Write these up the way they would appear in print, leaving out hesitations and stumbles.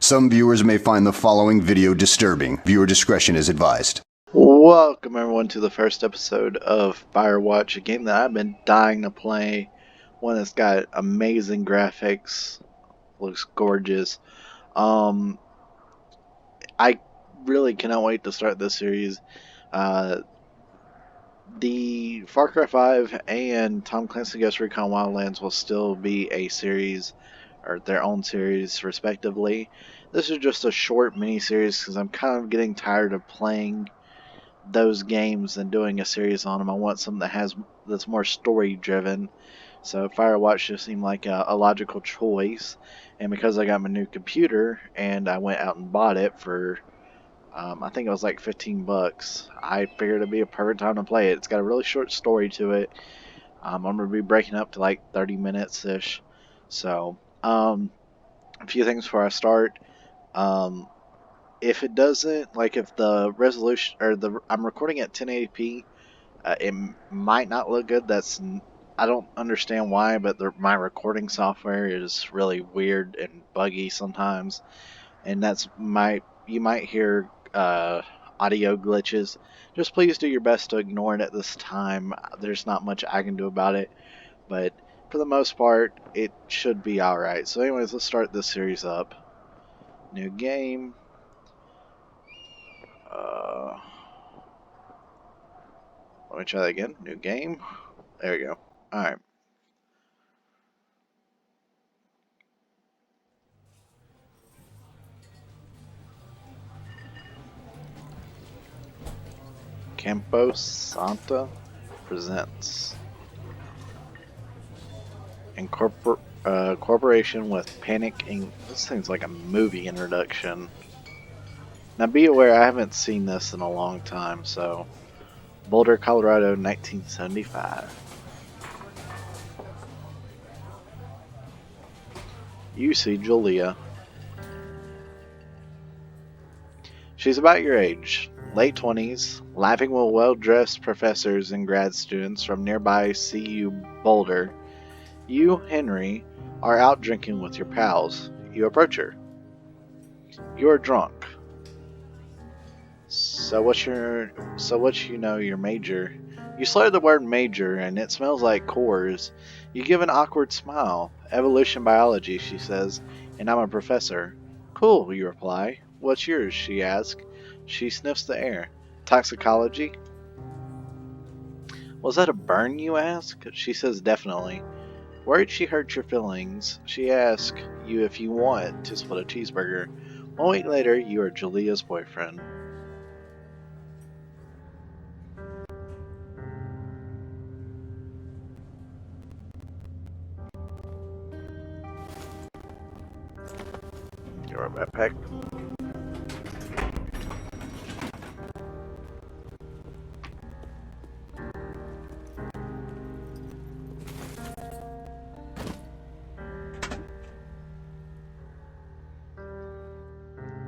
Some viewers may find the following video disturbing. Viewer discretion is advised. Welcome everyone to the first episode of Firewatch, a game that I've been dying to play. One that's got amazing graphics, looks gorgeous. I really cannot wait to start this series. The Far Cry 5 and Tom Clancy Ghost Recon Wildlands will still be a series, or their own series respectively. This is just a short mini series because I'm kind of getting tired of playing those games and doing a series on them. I want something that's more story driven. So Firewatch just seemed like a logical choice, and because I got my new computer and I went out and bought it for I think it was like $15, I figured it'd be a perfect time to play it. It's got a really short story to it. I'm gonna be breaking up to like 30 minutes ish. So a few things before I start. If it doesn't, like if the resolution or I'm recording at 1080p, it might not look good. I don't understand why, but my recording software is really weird and buggy sometimes, and you might hear audio glitches. Just please do your best to ignore it at this time. There's not much I can do about it, but for the most part, it should be alright. So anyways, let's start this series up. New game. Let me try that again. New game. There we go. Alright. Campo Santa presents corporation with Panic Inc. This thing's like a movie introduction. Now be aware, I haven't seen this in a long time, so Boulder, Colorado, 1975. You see Julia. She's about your age, late 20s, laughing with well-dressed professors and grad students from nearby CU Boulder. You, Henry, are out drinking with your pals. You approach her. You're drunk. So what's your major? You slur the word major and it smells like Coors. You give an awkward smile. Evolution biology, she says, and I'm a professor. Cool, you reply. What's yours? She asks. She sniffs the air. Toxicology? Was that a burn, you ask? She says definitely. Worried she hurt your feelings, she asks you if you want to split a cheeseburger. 1 week later, you are Julia's boyfriend. Your backpack.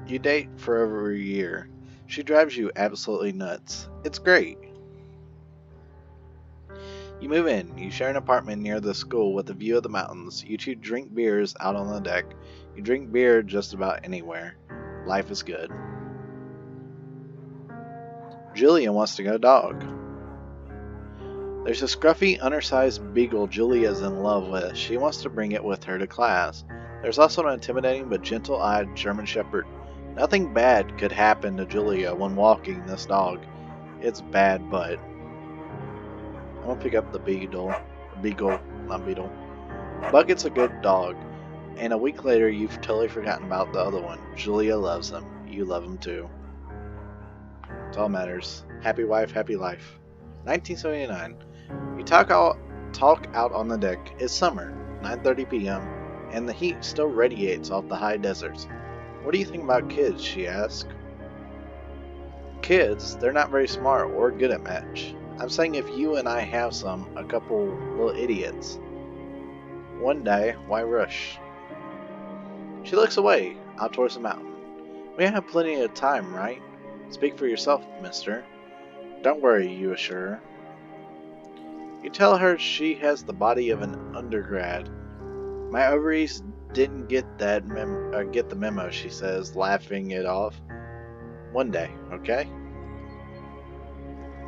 You date for over a year. She drives you absolutely nuts. It's great. You move in. You share an apartment near the school with a view of the mountains. You two drink beers out on the deck. You drink beer just about anywhere. Life is good. Julia wants to go dog. There's a scruffy, undersized beagle Julia's in love with. She wants to bring it with her to class. There's also an intimidating but gentle-eyed German Shepherd. Nothing bad could happen to Julia when walking this dog. It's bad, but I'm gonna pick up the beagle, not beetle. Bucket's a good dog, and a week later you've totally forgotten about the other one. Julia loves him. You love him too. It's all matters. Happy wife, happy life. 1979. You talk out on the deck. It's summer, 9:30 p.m., and the heat still radiates off the high deserts. What do you think about kids? She asks. Kids, they're not very smart or good at match. I'm saying if you and I have a couple little idiots. One day, why rush? She looks away, out towards the mountain. We have plenty of time, right? Speak for yourself, mister. Don't worry, you assure her. You tell her she has the body of an undergrad. My ovaries didn't get the memo, she says, laughing it off. One day, okay?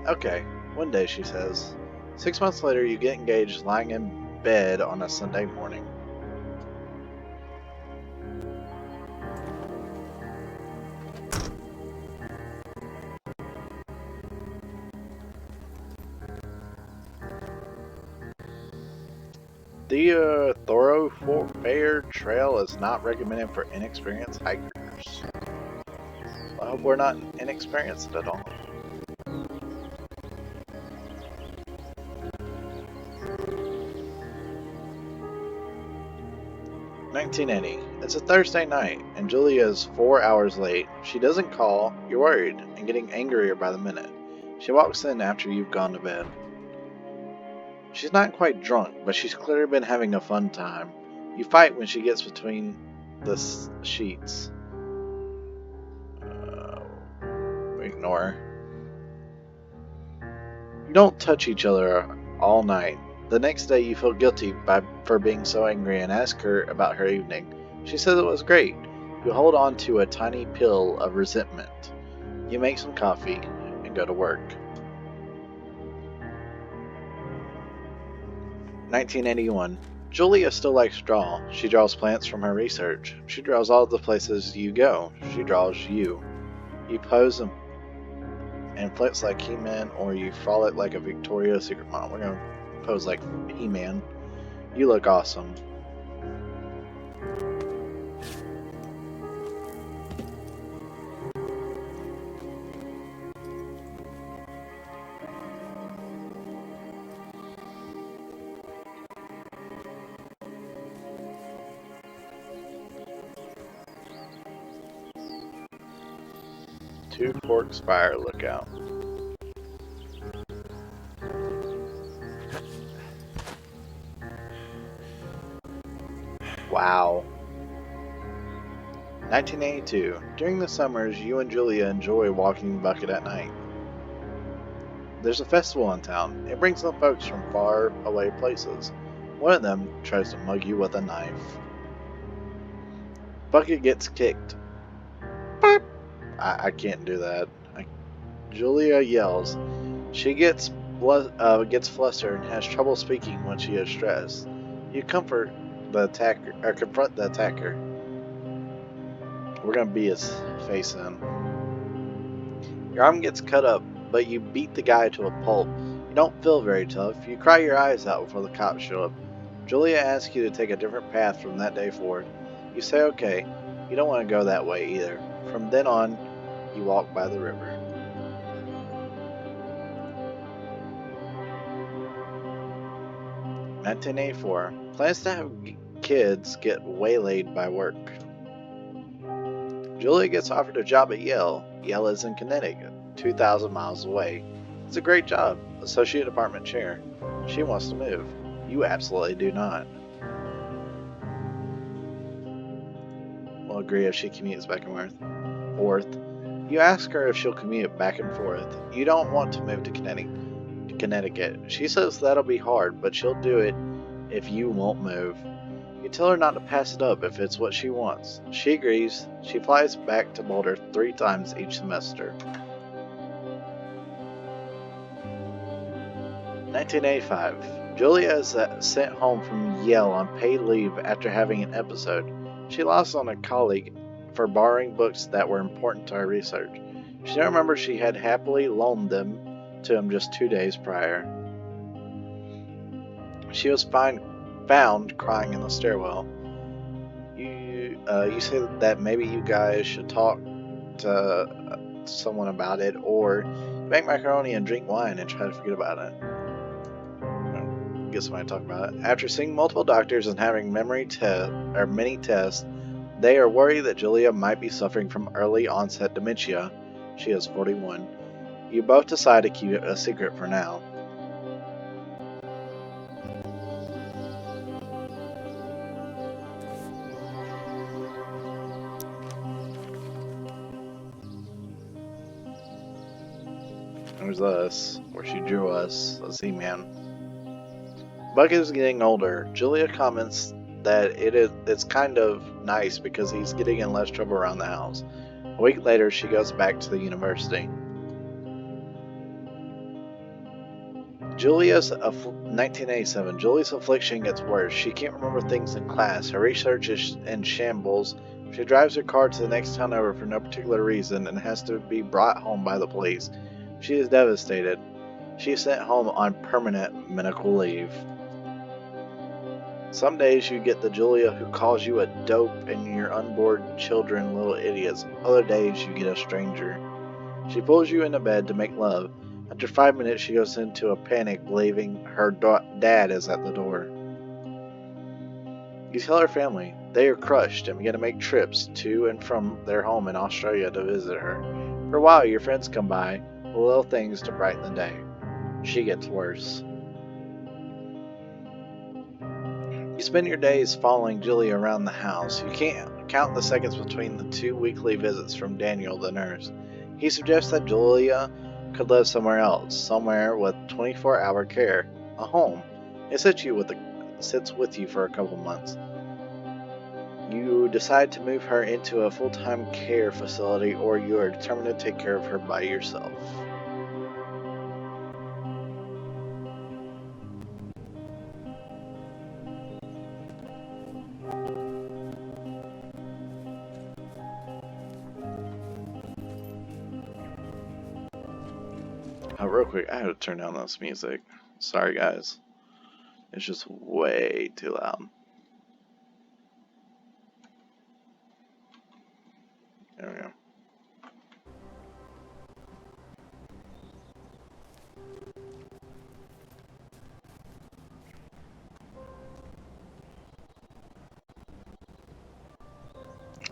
Okay, one day, she says. 6 months later, you get engaged lying in bed on a Sunday morning. The thoroughfare trail is not recommended for inexperienced hikers. I hope we're not inexperienced at all. $19.80. It's a Thursday night, and Julia is 4 hours late. She doesn't call, you're worried, and getting angrier by the minute. She walks in after you've gone to bed. She's not quite drunk, but she's clearly been having a fun time. You fight when she gets between the sheets. Ignore her. You don't touch each other all night. The next day you feel guilty for being so angry and ask her about her evening. She says it was great. You hold on to a tiny pill of resentment. You make some coffee and go to work. 1981. Julia still likes to draw. She draws plants from her research. She draws all the places you go. She draws you. You pose and flex like He-Man, or you frolic like a Victoria's Secret model. We're gonna pose like He-Man. You look awesome. Two Forks Fire Lookout. Wow. 1982. During the summers, you and Julia enjoy walking the bucket at night. There's a festival in town. It brings some folks from far away places. One of them tries to mug you with a knife. Bucket gets kicked. Boop. I can't do that. Julia yells. She gets flustered and has trouble speaking when she is stressed. You confront the attacker. We're gonna be his face in. Your arm gets cut up, but you beat the guy to a pulp. You don't feel very tough. You cry your eyes out before the cops show up. Julia asks you to take a different path from that day forward. You say okay. You don't want to go that way either. From then on, you walk by the river. (1984) Plans to have kids get waylaid by work. Julia gets offered a job at Yale. Yale is in Connecticut, 2,000 miles away. It's a great job, associate department chair. She wants to move. You absolutely do not. Will agree if she commutes back and forth. You ask her if she'll commute back and forth. You don't want to move to Connecticut. She says that'll be hard, but she'll do it if you won't move. You tell her not to pass it up if it's what she wants. She agrees. She flies back to Boulder 3 times each semester. 1985. Julia is sent home from Yale on paid leave after having an episode. She lost on a colleague for borrowing books that were important to her research. She don't remember she had happily loaned them to him just 2 days prior. She was found crying in the stairwell. You say that maybe you guys should talk to someone about it, or make macaroni and drink wine and try to forget about it. Get somebody to talk about it. After seeing multiple doctors and having many tests, they are worried that Julia might be suffering from early onset dementia. She is 41. You both decide to keep it a secret for now. There's us, where she drew us, as He-Man. Bucket is getting older. Julia comments that it's kind of nice because he's getting in less trouble around the house. A week later, she goes back to the university. 1987. Julia's affliction gets worse. She can't remember things in class. Her research is in shambles. She drives her car to the next town over for no particular reason and has to be brought home by the police. She is devastated. She is sent home on permanent medical leave. Some days you get the Julia who calls you a dope and your unborn children little idiots. Other days you get a stranger. She pulls you into bed to make love. After 5 minutes, she goes into a panic, believing her dad is at the door. You tell her family. They are crushed and begin to make trips to and from their home in Australia to visit her. For a while, your friends come by with little things to brighten the day. She gets worse. You spend your days following Julia around the house. You can't count the seconds between the 2 weekly visits from Daniel, the nurse. He suggests that Julia could live somewhere else, somewhere with 24-hour care, a home. It sits with you for a couple months. You decide to move her into a full-time care facility, or you are determined to take care of her by yourself. Real quick, I had to turn down this music. Sorry, guys. It's just way too loud. There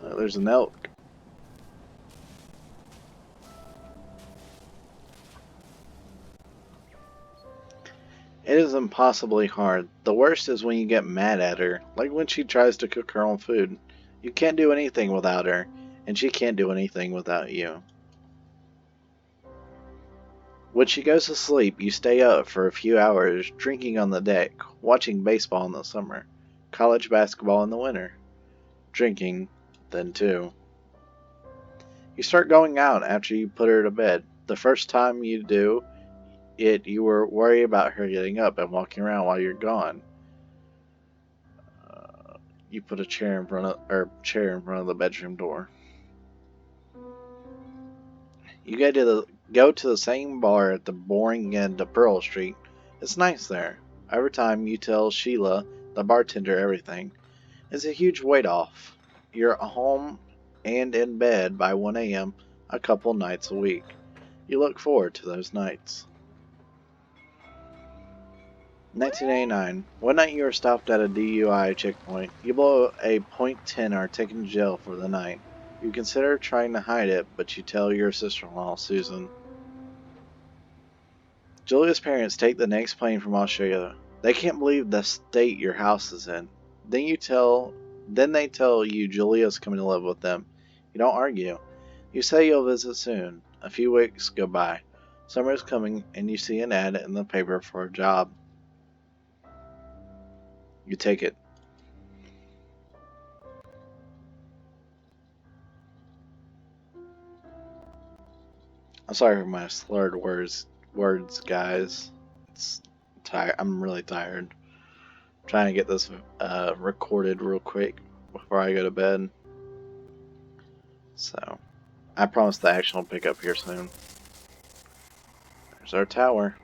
we go. There's an elk. It is impossibly hard. The worst is when you get mad at her, like when she tries to cook her own food. You can't do anything without her, and she can't do anything without you. When she goes to sleep, you stay up for a few hours, drinking on the deck, watching baseball in the summer, college basketball in the winter, drinking then too. You start going out after you put her to bed. The first time you do it, you were worried about her getting up and walking around while you're gone. You put a chair in front of the bedroom door. You go to the same bar at the boring end of Pearl Street. It's nice there. Every time you tell Sheila, the bartender, everything. It's a huge weight off. You're home and in bed by 1 a.m. a couple nights a week. You look forward to those nights. 1989. One night you are stopped at a DUI checkpoint. You blow a .10 and are taken to jail for the night. You consider trying to hide it, but you tell your sister-in-law, Susan. Julia's parents take the next plane from Australia. They can't believe the state your house is in. Then they tell you Julia's coming to live with them. You don't argue. You say you'll visit soon. A few weeks go by. Summer is coming, and you see an ad in the paper for a job. You take it. I'm sorry for my slurred words, guys. I'm really tired. I'm trying to get this recorded real quick before I go to bed. So, I promise the action will pick up here soon. There's our tower.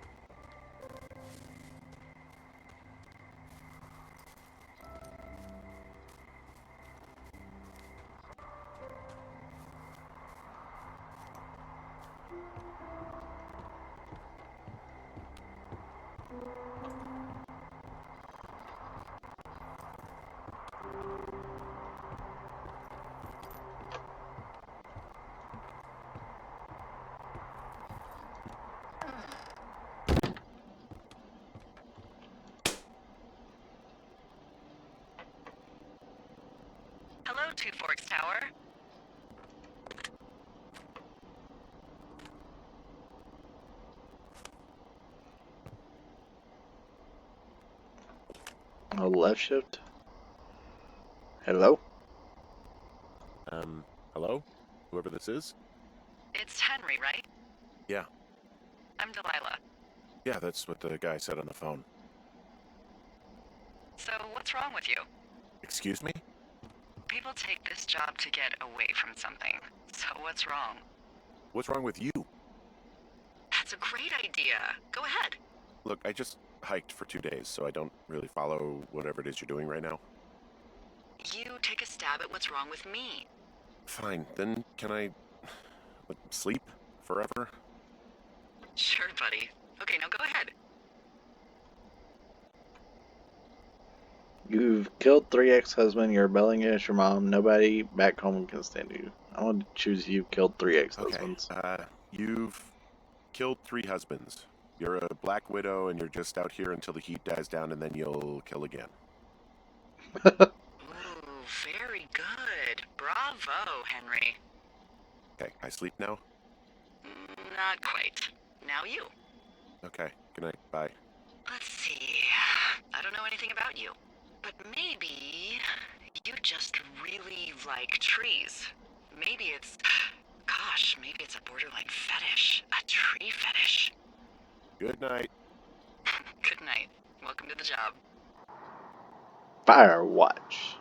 Hello, Two Forks Tower. Oh, left shift. Hello? Hello? Whoever this is? It's Henry, right? Yeah. I'm Delilah. Yeah, that's what the guy said on the phone. So, what's wrong with you? Excuse me? People take this job to get away from something. So, what's wrong? What's wrong with you? That's a great idea. Go ahead. Look, I just hiked for 2 days, so I don't really follow whatever it is you're doing right now. You take a stab at what's wrong with me. Fine, then can I sleep forever? Sure, buddy. Okay, now go ahead. You've killed 3 ex-husbands, you're rebelling against your mom, nobody back home can stand you. I want to choose you killed 3 ex-husbands. Okay, you've killed 3 husbands. You're a black widow and you're just out here until the heat dies down and then you'll kill again. Ooh, very good. Bravo, Henry. Okay, I sleep now? Not quite. Now you. Okay, good night, bye. Let's see. I don't know anything about you. But maybe you just really like trees. Maybe it's... Gosh, maybe it's a borderline fetish. A tree fetish. Good night. Good night. Welcome to the job. Firewatch.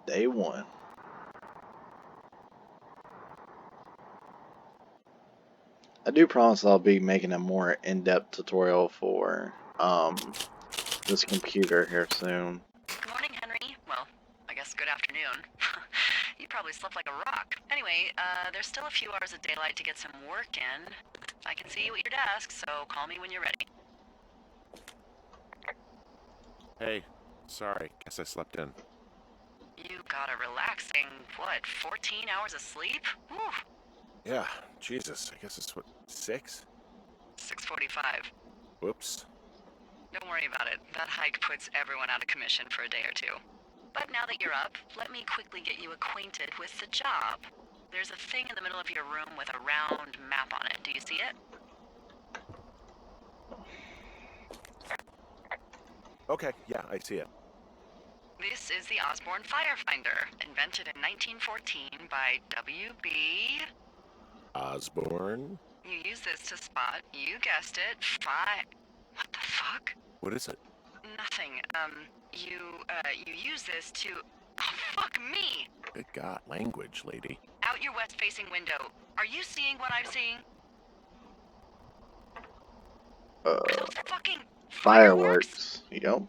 Day 1. I do promise I'll be making a more in-depth tutorial for this computer here soon. Good morning, Henry. Well, I guess good afternoon. You probably slept like a rock. Anyway, there's still a few hours of daylight to get some work in. I can see you at your desk, so call me when you're ready. Hey, sorry, guess I slept in. You got a relaxing, what, 14 hours of sleep? Whew. Yeah, Jesus, I guess it's what, 6? 6:45. Whoops. Don't worry about it. That hike puts everyone out of commission for a day or two. But now that you're up, let me quickly get you acquainted with the job. There's a thing in the middle of your room with a round map on it. Do you see it? Okay, yeah, I see it. This is the Osborne Firefinder, invented in 1914 by W.B. Osborne? You use this to spot, you guessed it, What the fuck? What is it? Nothing. You use this to... Oh, fuck me! Good God, language, lady. Out your west-facing window. Are you seeing what I'm seeing? Are those fucking Fireworks. Yep.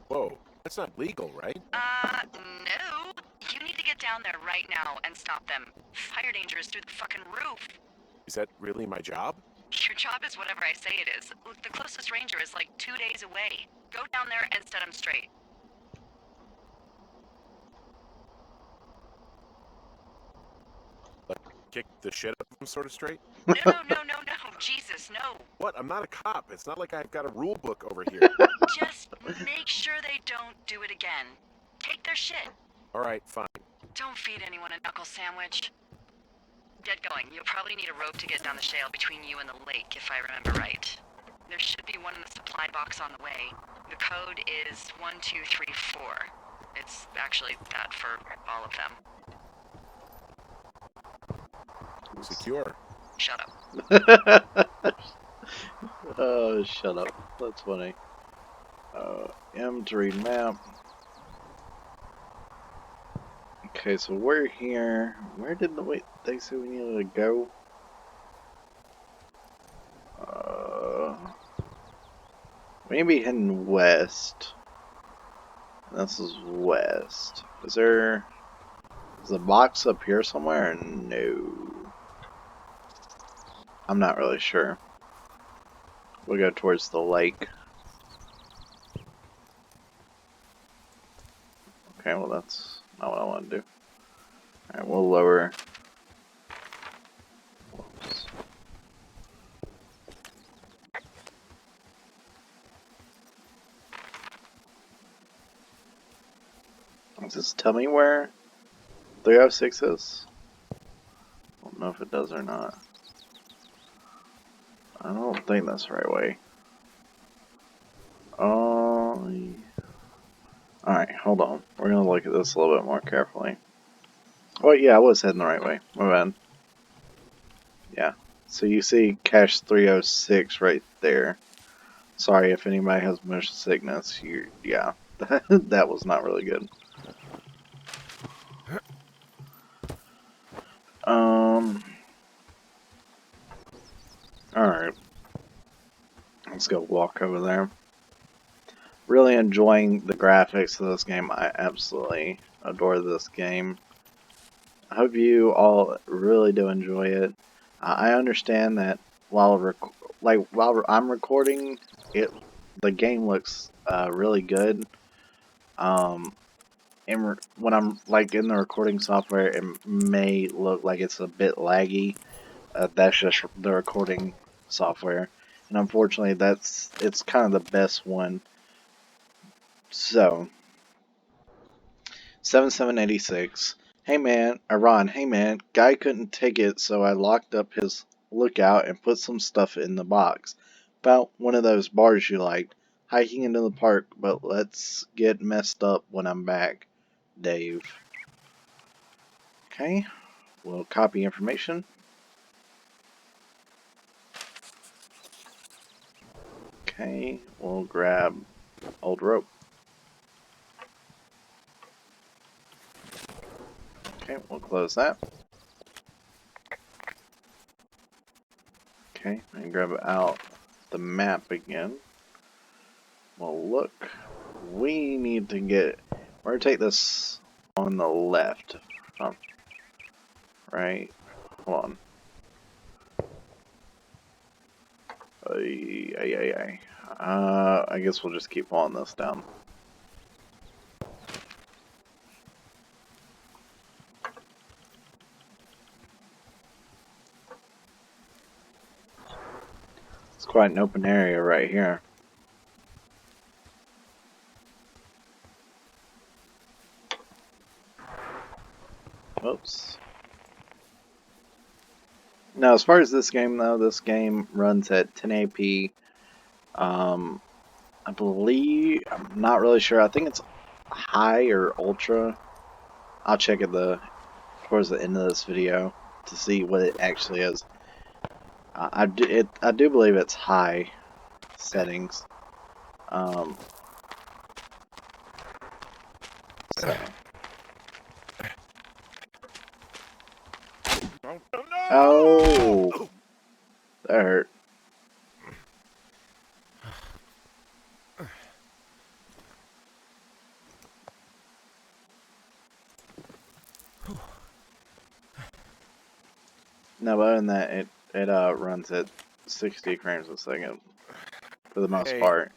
Whoa, that's not legal, right? No. You need to get down there right now and stop them. Fire danger is through the fucking roof. Is that really my job? Your job is whatever I say it is. Look, the closest ranger is like 2 days away. Go down there and set him straight. Like, kick the shit up from sort of straight? No. Jesus, no. What? I'm not a cop. It's not like I've got a rule book over here. Just make sure they don't do it again. Take their shit. All right, fine. Don't feed anyone a knuckle sandwich. Get going. You'll probably need a rope to get down the shale between you and the lake, if I remember right. There should be one in the supply box on the way. The code is 1234. It's actually that for all of them. Secure. Shut up. Oh, shut up. That's funny. M to read map. Okay, so we're here. Where did they say we needed to go? We need to be heading west. This is west. Is a box up here somewhere? No. I'm not really sure. We'll go towards the lake. Okay, well that's not what I want to do. Alright, we'll lower. Whoops. Does this tell me where 306 is? Well, know if it does or not. I don't think that's the right way. Alright, hold on. We're gonna look at this a little bit more carefully. Oh, yeah, I was heading the right way. My bad. Yeah. So you see cache 306 right there. Sorry if anybody has motion sickness. Yeah, that was not really good. Alright. Let's go walk over there. Really enjoying the graphics of this game. I absolutely adore this game. I hope you all really do enjoy it. I understand that while I'm recording it, the game looks really good. And when I'm like in the recording software, it may look like it's a bit laggy. That's just the recording software, and unfortunately, it's kind of the best one. So, 7786. Hey man, Iran. Hey man, guy couldn't take it, so I locked up his lookout and put some stuff in the box. About one of those bars you liked. Hiking into the park, but let's get messed up when I'm back. Dave. Okay, we'll copy information. Okay, we'll grab old rope. Okay, we'll close that. Okay, and grab out the map again. Well, look, we need to get. We're gonna take this on the left. Right. Hold on. I guess we'll just keep following this down. It's quite an open area right here. Oops. Now, as far as this game though, this game runs at 1080p. I believe, I'm not really sure. I think it's high or ultra. I'll check at towards the end of this video to see what it actually is. I do believe it's high settings. So. Oh, that hurt. No, but other than that, it runs at 60 frames a second for the most part.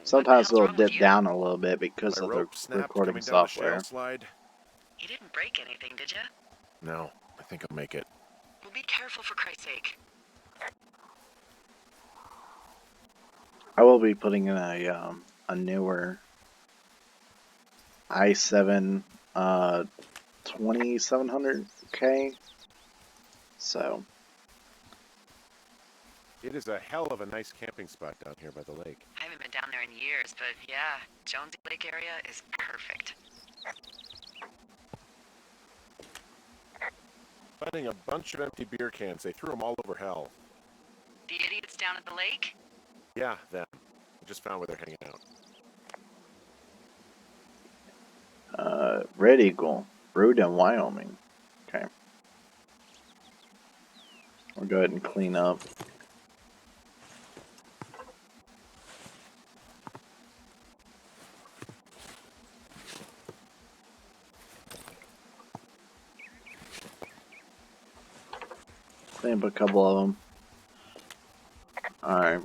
Sometimes it'll dip down a little bit because of the recording software. You didn't break anything, did you? No, I think I'll make it. Well, be careful for Christ's sake. I will be putting in a newer i7 2700K. So. It is a hell of a nice camping spot down here by the lake. I haven't been down there in years, but yeah, Jonesy Lake area is perfect. Finding a bunch of empty beer cans. They threw them all over hell. The idiots down at the lake? Yeah, them. I just found where they're hanging out. Red Eagle, brewed in Wyoming. Okay. We'll go ahead and clean up. Clean up a couple of them. Alright.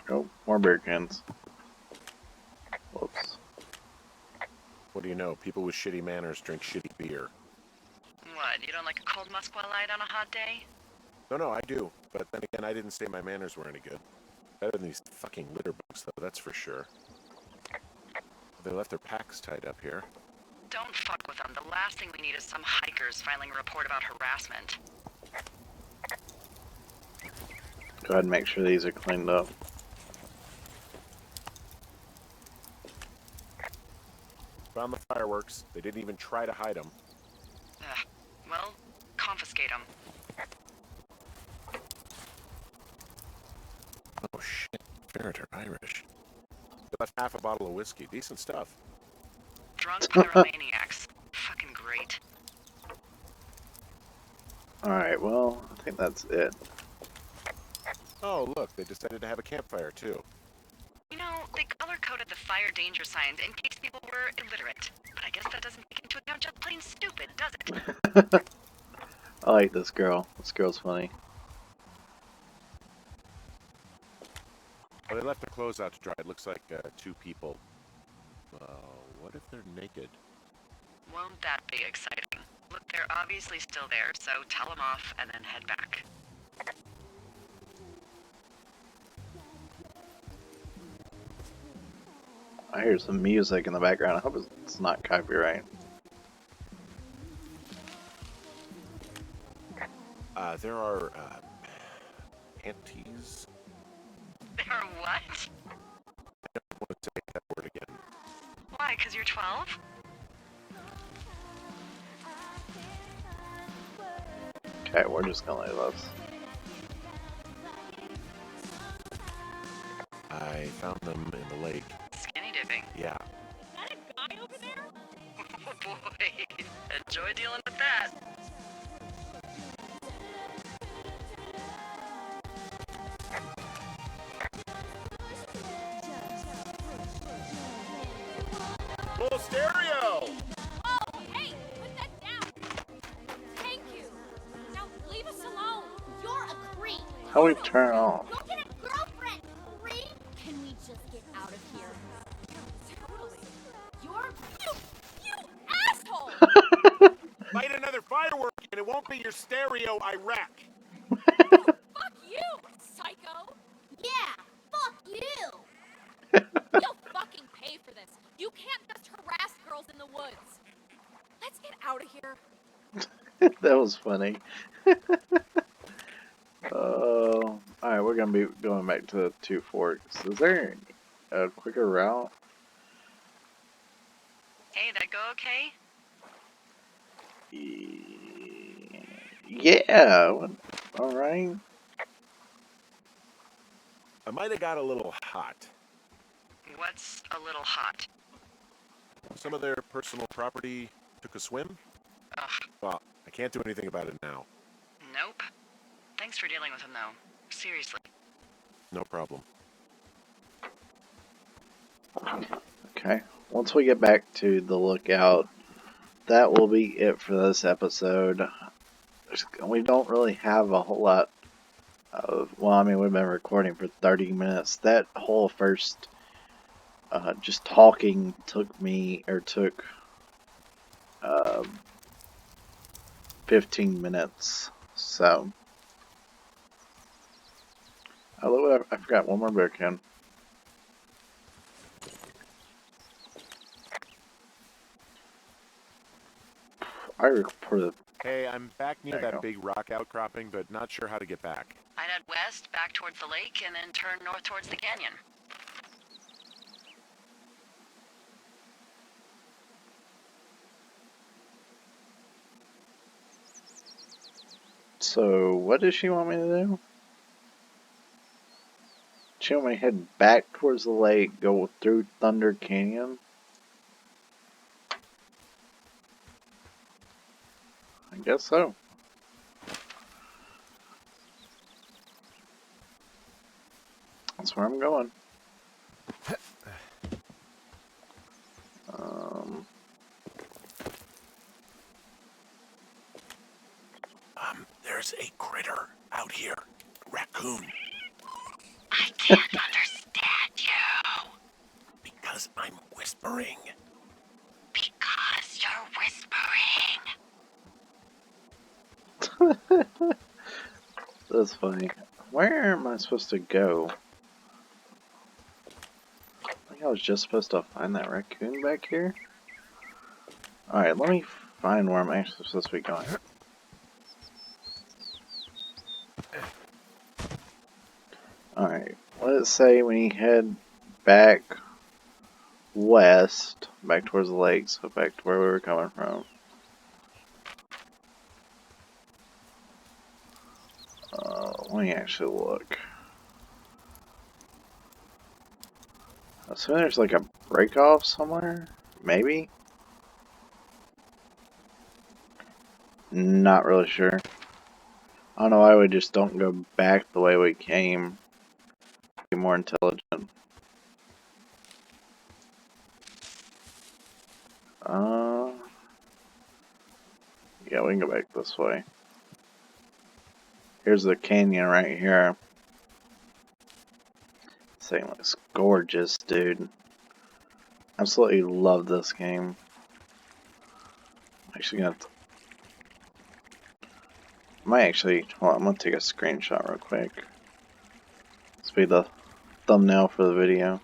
Oh, more beer cans. Whoops. What do you know? People with shitty manners drink shitty beer. What, you don't like a cold Musqualite on a hot day? No, I do. But then again, I didn't say my manners were any good. Better than these fucking litter bugs, though, that's for sure. They left their packs tied up here. Don't fuck with them. The last thing we need is some hikers filing a report about harassment. Go ahead and make sure these are cleaned up. Found the fireworks. They didn't even try to hide them. Well, confiscate them. Oh shit, Ferret are Irish. They left half a bottle of whiskey. Decent stuff. Drunk pyromaniacs. Fucking great. Alright, well, I think that's it. Oh look, they decided to have a campfire too. You know, they color-coded the fire danger signs in case people were illiterate. But I guess that doesn't take into account just plain stupid, does it? I like this girl. This girl's funny. Well, they left their clothes out to dry. It looks like 2 people. What if they're naked? Won't that be exciting? Look, they're obviously still there, so tell them off and then head back. I hear some music in the background. I hope it's not copyright. There are panties. There are what? I don't want to say that word again. Why, 'cause you're 12? Okay, we're just gonna leave this. I found them in the lake. Skinny dipping. Yeah. Is that a guy over there? Oh boy, enjoy dealing with that. Full stereo! Oh, hey, put that down. Thank you. Now leave us alone. You're a creep. How do we turn it off? Go get a girlfriend, creep. Can we just get out of here? Totally. You're you asshole. Light another firework and it won't be your stereo, Iraq. Fuck you, psycho. Yeah, fuck you. You'll fucking pay for this. You can't just harass girls in the woods. Let's get out of here. That was funny. Alright, we're gonna be going back to the 2 Forks. Is there a quicker route? Hey, that go okay? Yeah. Alright. I might have got a little hot. What's a little hot? Some of their personal property took a swim. Ugh, Well, I can't do anything about it now. nope. Thanks for dealing with him, though. Seriously. No problem. Okay. Once we get back to the lookout, that will be it for this episode. We don't really have a whole lot of, well, I mean, we've been recording for 30 minutes. That whole first, just talking took 15 minutes. So, I forgot one more beer can. I reported. Hey, I'm back near There you that go. big rock outcropping, but not sure how to get back. I'd head west, back towards the lake, and then turn north towards the canyon. So, what does she want me to do? She want me to head back towards the lake, go through Thunder Canyon? I guess so. That's where I'm going. There's a critter out here. Raccoon. I can't understand you. Because I'm whispering. Because you're whispering. That's funny. Where am I supposed to go? I think I was just supposed to find that raccoon back here. Alright, let me find where I'm actually supposed to be going. Alright, what does it say when you head back west, back towards the lake, so back to where we were coming from? Let me actually look. I assume there's like a break off somewhere? Maybe? Not really sure. I don't know why we just don't go back the way we came. Be more intelligent. Yeah, we can go back this way. Here's the canyon right here. This thing looks gorgeous, dude. Absolutely love this game. Actually gonna hold on, I'm gonna take a screenshot real quick. This will be the thumbnail for the video.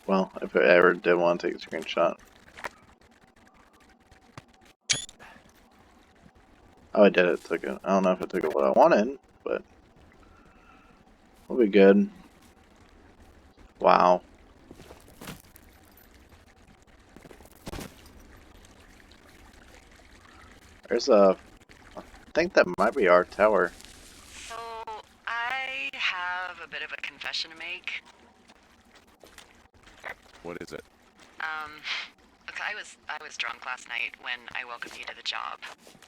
Well, if I ever did want to take a screenshot. Oh, I did it. Took it. I don't know if it took it what I wanted, but we'll be good. Wow. There's a... I think that might be our tower. So, I have a bit of a confession to make. What is it? Look, I was drunk last night when I welcomed you to the job.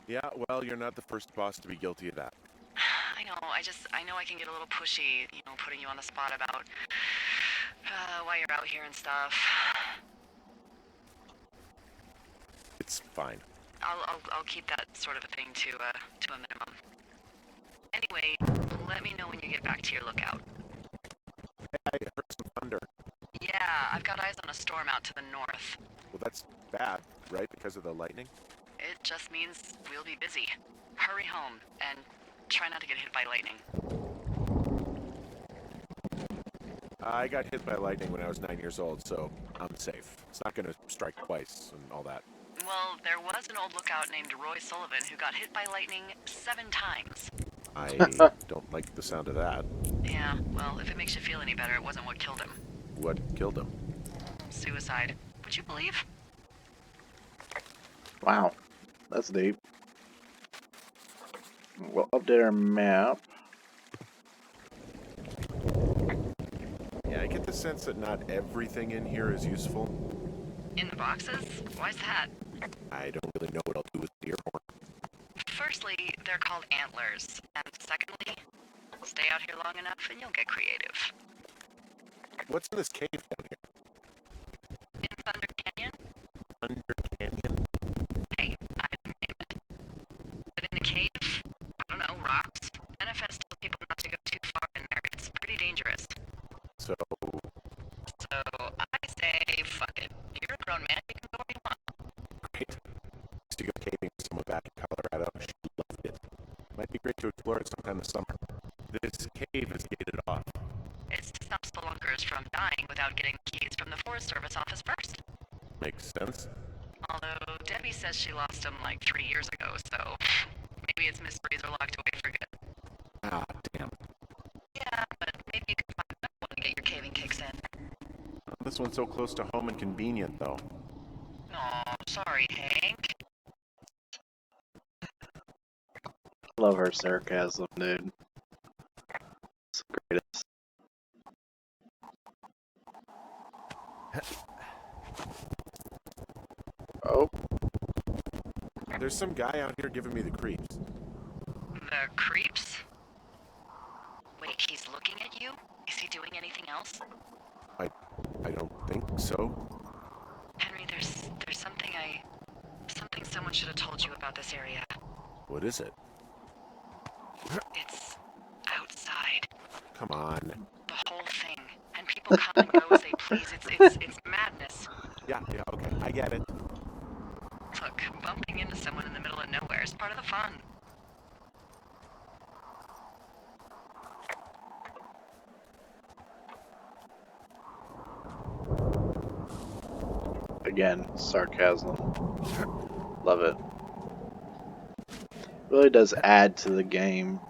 Yeah, well, you're not the first boss to be guilty of that. I know, I know I can get a little pushy, you know, putting you on the spot about why you're out here and stuff. It's fine. I'll keep that sort of a thing to a minimum. Anyway, let me know when you get back to your lookout. Hey, I heard some thunder. Yeah, I've got eyes on a storm out to the north. Well, that's bad, right? Because of the lightning? It just means we'll be busy. Hurry home, and try not to get hit by lightning. I got hit by lightning when I was 9 years old, so I'm safe. It's not gonna strike twice and all that. Well, there was an old lookout named Roy Sullivan who got hit by lightning 7 times. I don't like the sound of that. Yeah, well, if it makes you feel any better, it wasn't what killed him. What killed him? Suicide. Would you believe? Wow. That's deep. We'll update our map. Yeah, I get the sense that not everything in here is useful. In the boxes? Why's that? I don't really know what I'll do with deer horn. Firstly, they're called antlers. And secondly, stay out here long enough and you'll get creative. What's in this cave down here? In Thunder Canyon? Thunder Canyon? Hey, I didn't name it. But in the cave, I don't know, rocks. NFS tells people not to go too far in there. It's pretty dangerous. So, I say, fuck it. You're a grown man, you can go where you want. great. Used to go caving with someone back in Colorado. She loved it. Might be great to explore it sometime this summer. This cave is gated off. It's to stop spelunkers from dying without getting keys from the Forest Service office first. Makes sense. Although Debbie says she lost them like 3 years ago, so maybe its mysteries are locked away for good. Ah, damn. Yeah, but maybe you can find another one to get your caving kicks in. This one's so close to home and convenient, though. Aw, sorry, Hank. Love her sarcasm, dude. It's the greatest. Oh, There's some guy out here giving me the creeps. The creeps? Wait, he's looking at you? Is he doing anything else? I don't think so. Henry, there's something someone should have told you about this area. What is it? It's outside. Come on. The whole thing. And people come and go as they please. It's madness. Yeah, okay. I get it. Look, bumping into someone in the middle of nowhere is part of the fun. again, sarcasm. Love it. Really does add to the game.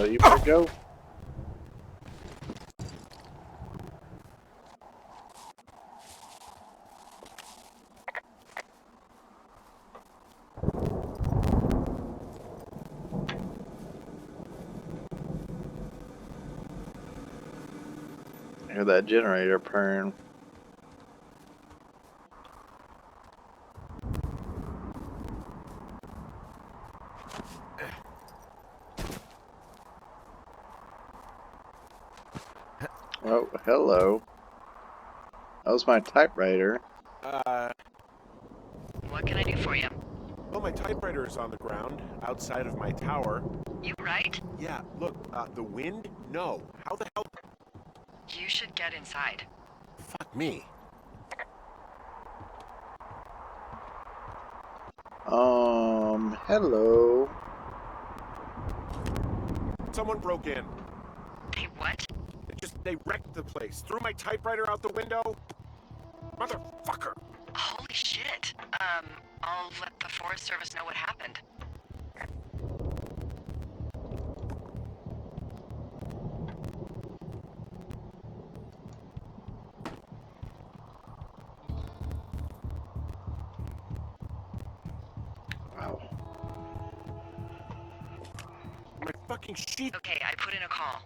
You better go. I hear that generator purring. Oh, hello. That was my typewriter. What can I do for you? Well, my typewriter is on the ground, outside of my tower. You right? Yeah, look, the wind? No. How the hell? You should get inside. Fuck me. Hello. Someone broke in. Hey, what? They wrecked the place. Threw my typewriter out the window. Motherfucker. Holy shit. I'll let the Forest Service know what happened. Wow. My fucking sheet. Okay, I put in a call.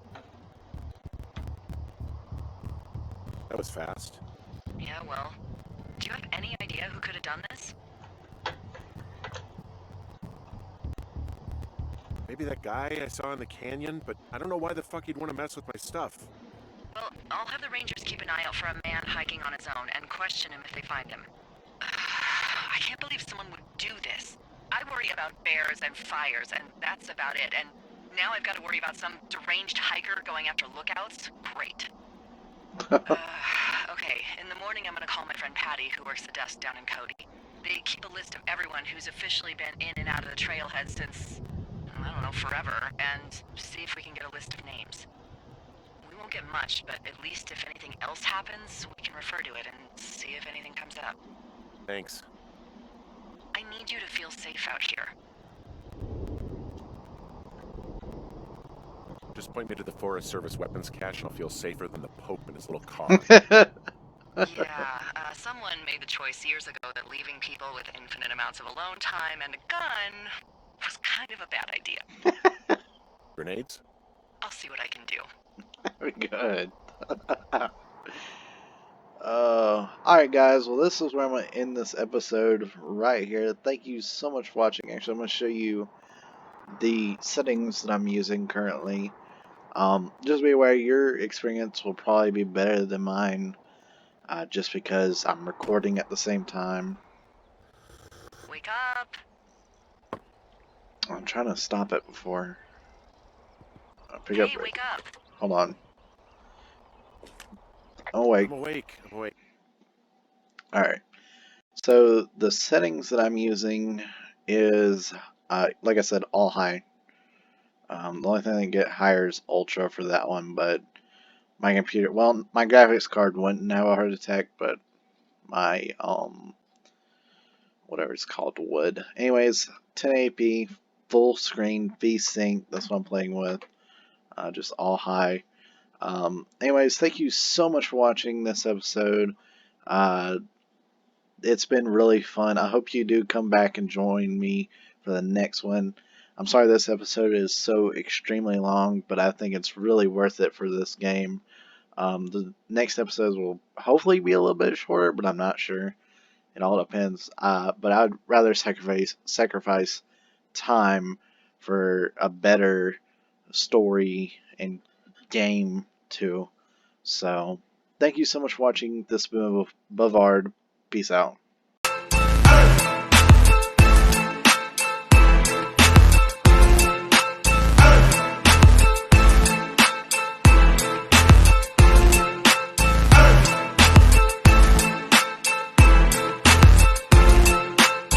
That was fast. Yeah, well, do you have any idea who could have done this? Maybe that guy I saw in the canyon, but I don't know why the fuck he'd want to mess with my stuff. Well, I'll have the Rangers keep an eye out for a man hiking on his own and question him if they find him. I can't believe someone would do this. I worry about bears and fires, and that's about it. And now I've got to worry about some deranged hiker going after lookouts? Great. Okay, in the morning I'm gonna call my friend Patty, who works the desk down in Cody. They keep a list of everyone who's officially been in and out of the trailhead since, I don't know, forever, and see if we can get a list of names. We won't get much, but at least if anything else happens, we can refer to it and see if anything comes up. Thanks. I need you to feel safe out here. Just point me to the Forest Service weapons cache and I'll feel safer than the Pope in his little car. Yeah, someone made the choice years ago that leaving people with infinite amounts of alone time and a gun was kind of a bad idea. Grenades? I'll see what I can do. Good. Alright guys, well this is where I'm going to end this episode right here. Thank you so much for watching. Actually, I'm going to show you the settings that I'm using currently. Just be aware your experience will probably be better than mine, just because I'm recording at the same time. Wake up! I'm trying to stop it before I pick Hey, up. wake up! Hold on. Oh wait. I'm awake. Alright. So the settings that I'm using is, like I said, all high. The only thing I can get higher is ultra for that one, but my computer, well, my graphics card wouldn't have a heart attack, but my, whatever it's called, would. Anyways, 1080p, full screen, VSync, that's what I'm playing with. Just all high. Anyways, thank you so much for watching this episode. It's been really fun. I hope you do come back and join me for the next one. I'm sorry this episode is so extremely long, but I think it's really worth it for this game. The next episodes will hopefully be a little bit shorter, but I'm not sure. It all depends. But I'd rather sacrifice time for a better story and game too. So, thank you so much for watching. This has been Bavard. Peace out.